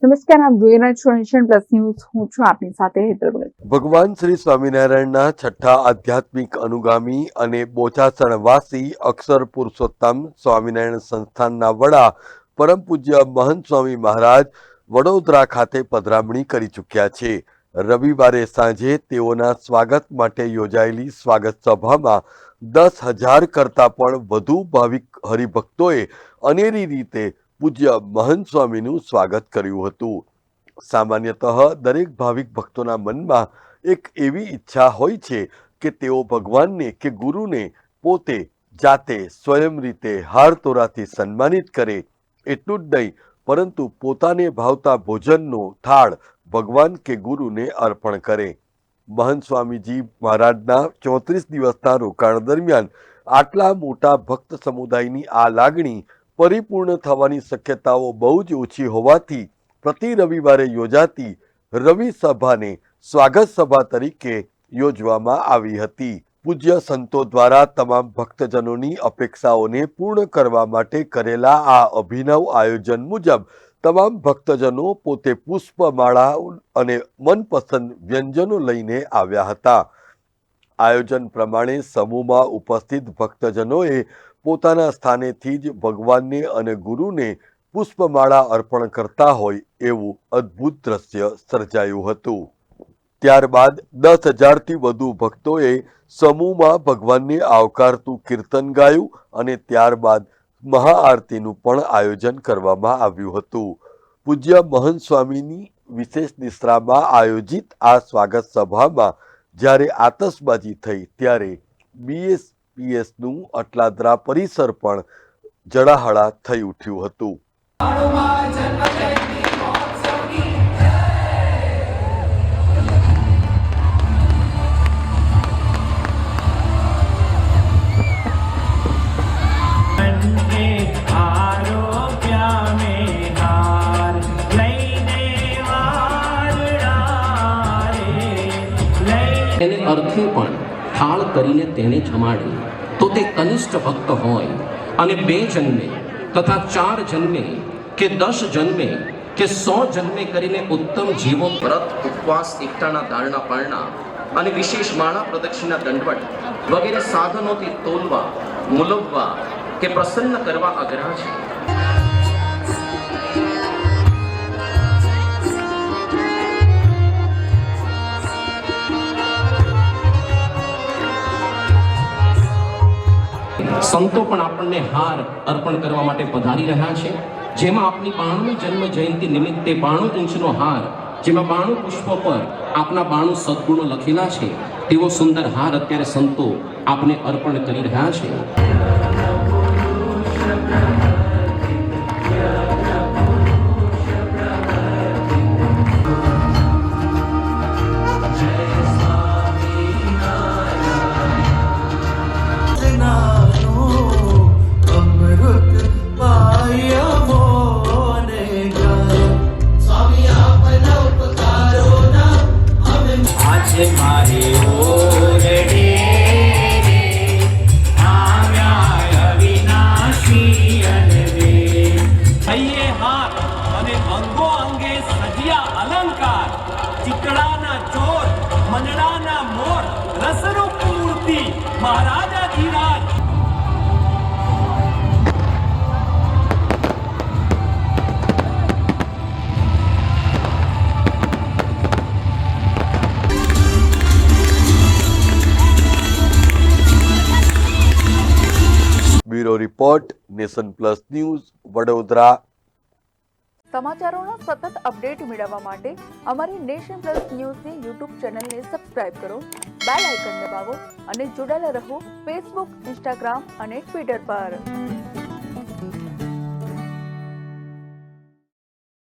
નમસ્કાર, આપ જોઈ રહ્યા છો નેશન પ્લસ ન્યૂઝ. હું છું આપની સાથે હેતલ ભગત. ભગવાન શ્રી સ્વામિનારાયણના છઠ્ઠા આધ્યાત્મિક અનુગામી અને બોચાસણ વાસી અક્ષર પુરુષોત્તમ સ્વામિનારાયણ સંસ્થાનના વડા પરમ પૂજ્ય મહંત સ્વામી મહારાજ વડોદરા ખાતે પધરામણી કરી ચૂક્યા છે. રવિવારે સાંજે તેઓના સ્વાગત માટે યોજાયેલી સ્વાગત સભામાં 10,000 કરતાં પણ વધુ ભાવિક હરિભક્તોએ અનેરી રીતે પૂજ્ય મહંત સ્વામીનું સ્વાગત કર્યું હતું. સામાન્યતઃ દરેક ભાવિક ભક્તોના મનમાં એક એવી ઈચ્છા હોય છે કે તેઓ ભગવાનને કે ગુરુને પોતે જાતે સ્વયં રીતે હાર તોરાથી સન્માનિત કરે. એટલું જ નહીં, પરંતુ પોતાને ભાવતા ભોજનનો થાળ ભગવાન કે ગુરુને અર્પણ કરે. મહંત સ્વામીજી મહારાજના 34 દિવસના રોકાણ દરમિયાન આટલા મોટા ભક્ત સમુદાયની આ લાગણી પરિપૂર્ણ થવાની શક્યતાઓ બહુ જ ઓછી હોવાથી પ્રતિ રવિવારે યોજાતી રવિ સભાને સ્વાગત સભા તરીકે યોજવામાં આવી હતી. પૂજ્ય સંતો દ્વારા તમામ ભક્તજનોની અપેક્ષાઓને પૂર્ણ કરવા માટે કરેલા આ અભિનવ આયોજન મુજબ તમામ ભક્તજનો પોતે પુષ્પમાળા અને મનપસંદ વ્યંજનો લઈને આવ્યા હતા. આયોજન પ્રમાણે સમૂહમાં ઉપસ્થિત ભક્તજનોએ પોતાના સ્થાનેથી જ ભગવાનને અને ગુરુને પુષ્પમાળા અર્પણ કરતા હોય એવું અદ્ભુત દ્રશ્ય સર્જાયું હતું. ત્યારબાદ 10,000થી વધુ ભક્તોએ સમૂહમાં ભગવાનને આવકારતું કીર્તન ગાયું અને ત્યારબાદ મહાઆરતીનું પણ આયોજન કરવામાં આવ્યું હતું. પૂજ્ય મહંત સ્વામીની વિશેષ નિશ્રામાં આયોજિત આ સ્વાગત સભામાં જ્યારે આતશબાજી થઈ ત્યારે BSPSનું અટલાદરા પરિસર પણ જળાહળા થઈ ઉઠ્યું હતું. એને અર્થે પણ થાળ કરીને તેને જમાડી તો તે કનિષ્ઠ ભક્ત હોય અને 2 જન્મે તથા 4 જન્મે કે 10 જન્મે કે 100 જન્મે કરીને ઉત્તમ જીવો વ્રત ઉપવાસ એકટાના દાળના પારણા અને વિશેષ માળા પ્રદક્ષિણા દંડવટ વગેરે સાધનોથી તોલવા મૂલવવા કે પ્રસન્ન કરવા અઘરા છે. સંતો પણ આપણને હાર અર્પણ કરવા માટે પધારી રહ્યા છે, જેમાં આપની 92મી જન્મ જયંતિ નિમિત્તે 92 ઇંચનો હાર, જેમાં 92 પુષ્પો પર આપના 92 સદગુણો લખેલા છે, તેવો સુંદર હાર અત્યારે સંતો આપને અર્પણ કરી રહ્યા છે. Bureau report, nation plus news, Vadodara. સમાચારોનો સતત અપડેટ મેળવવા માટે અમારી નેશન પ્લસ ન્યૂઝની YouTube ચેનલને સબસ્ક્રાઇબ કરો, બેલ આઇકન દબાવો અને જોડાયેલા રહો Facebook, Instagram અને Twitter પર.